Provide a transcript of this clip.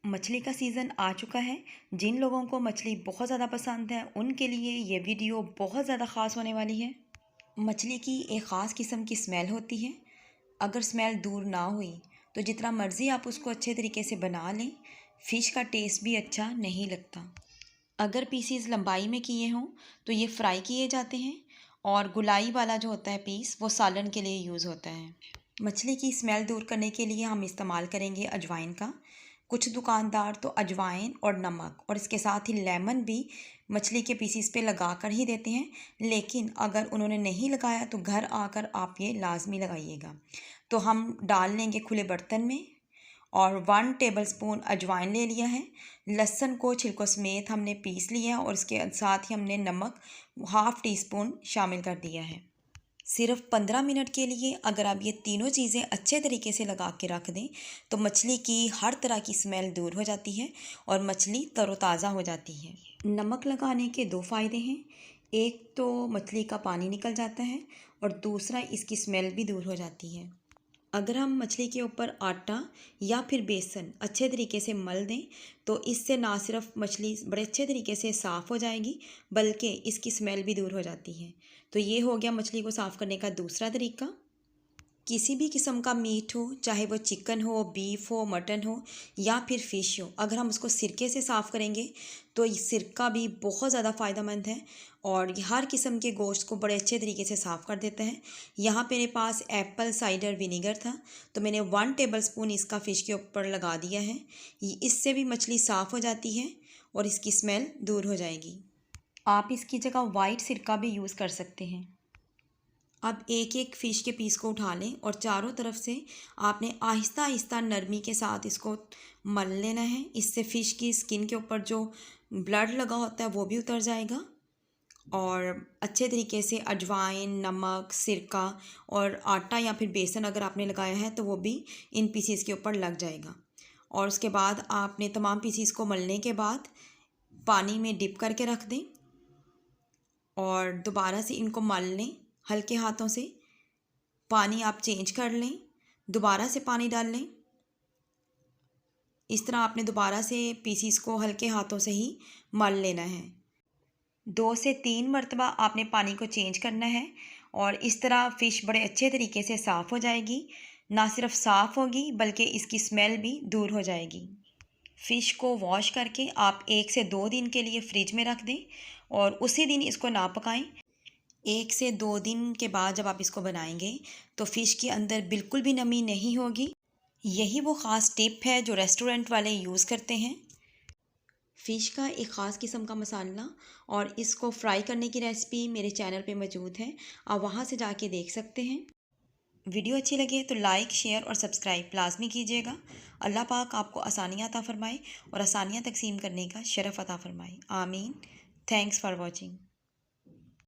मछली का सीज़न आ चुका है। जिन लोगों को मछली बहुत ज़्यादा पसंद है उनके लिए ये वीडियो बहुत ज़्यादा ख़ास होने वाली है। मछली की एक ख़ास किस्म की स्मेल होती है। अगर स्मेल दूर ना हुई तो जितना मर्ज़ी आप उसको अच्छे तरीके से बना लें, फ़िश का टेस्ट भी अच्छा नहीं लगता। अगर पीसीज लंबाई में किए हों तो ये फ्राई किए जाते हैं और गुलाई वाला जो होता है पीस वो सालन के लिए यूज़ होता है। मछली की स्मेल दूर करने के लिए हम इस्तेमाल करेंगे अजवाइन का। कुछ दुकानदार तो अजवाइन और नमक और इसके साथ ही लेमन भी मछली के पीसीस पे लगा कर ही देते हैं, लेकिन अगर उन्होंने नहीं लगाया तो घर आकर आप ये लाजमी लगाइएगा। तो हम डाल लेंगे खुले बर्तन में और 1 टेबलस्पून अजवाइन ले लिया है। लहसुन को छिलकों समेत हमने पीस लिया और इसके साथ ही हमने नमक हाफ़ टी स्पून शामिल कर दिया है। सिर्फ 15 मिनट के लिए अगर आप ये तीनों चीज़ें अच्छे तरीके से लगा के रख दें तो मछली की हर तरह की स्मेल दूर हो जाती है और मछली तरोताज़ा हो जाती है। नमक लगाने के 2 फ़ायदे हैं। एक तो मछली का पानी निकल जाता है और दूसरा इसकी स्मेल भी दूर हो जाती है। अगर हम मछली के ऊपर आटा या फिर बेसन अच्छे तरीके से मल दें तो इससे ना सिर्फ मछली बड़े अच्छे तरीके से साफ़ हो जाएगी बल्कि इसकी स्मेल भी दूर हो जाती है। तो ये हो गया मछली को साफ़ करने का दूसरा तरीका। किसी भी किस्म का मीट हो, चाहे वो चिकन हो, बीफ हो, मटन हो या फिर फ़िश हो, अगर हम उसको सिरके से साफ़ करेंगे तो ये सिरका भी बहुत ज़्यादा फ़ायदेमंद है और ये हर किस्म के गोश्त को बड़े अच्छे तरीके से साफ़ कर देता है। यहाँ मेरे पास एप्पल साइडर विनेगर था तो मैंने 1 टेबलस्पून इसका फ़िश के ऊपर लगा दिया है। इससे भी मछली साफ़ हो जाती है और इसकी स्मेल दूर हो जाएगी। आप इसकी जगह वाइट सिरका भी यूज़ कर सकते हैं। अब एक एक फ़िश के पीस को उठा लें और चारों तरफ से आपने आहिस्ता आहिस्ता नरमी के साथ इसको मल लेना है। इससे फ़िश की स्किन के ऊपर जो ब्लड लगा होता है वो भी उतर जाएगा और अच्छे तरीके से अजवाइन, नमक, सिरका और आटा या फिर बेसन अगर आपने लगाया है तो वो भी इन पीसीस के ऊपर लग जाएगा। और उसके बाद आपने तमाम पीसीस को मलने के बाद पानी में डिप करके रख दें और दोबारा से इनको मल लें हल्के हाथों से। पानी आप चेंज कर लें, दोबारा से पानी डाल लें। इस तरह आपने दोबारा से पीसीस को हल्के हाथों से ही मल लेना है। 2 से 3 मरतबा आपने पानी को चेंज करना है और इस तरह फ़िश बड़े अच्छे तरीके से साफ़ हो जाएगी। ना सिर्फ साफ़ होगी बल्कि इसकी स्मेल भी दूर हो जाएगी। फ़िश को वॉश करके आप 1 से 2 दिन के लिए फ्रिज में रख दें और उसी दिन इसको ना पकाएं। 1 से 2 दिन के बाद जब आप इसको बनाएंगे तो फ़िश के अंदर बिल्कुल भी नमी नहीं होगी। यही वो ख़ास टिप है जो रेस्टोरेंट वाले यूज़ करते हैं। फ़िश का एक ख़ास किस्म का मसाला और इसको फ्राई करने की रेसिपी मेरे चैनल पे मौजूद है, आप वहाँ से जाके देख सकते हैं। वीडियो अच्छी लगे तो लाइक, शेयर और सब्सक्राइब लाजमी कीजिएगा। अल्लाह पाक आपको आसानियाँ अता फ़रमाए और आसानियाँ तकसीम करने का शरफ़ अता फ़रमाए। आमीन। Thanks for watching.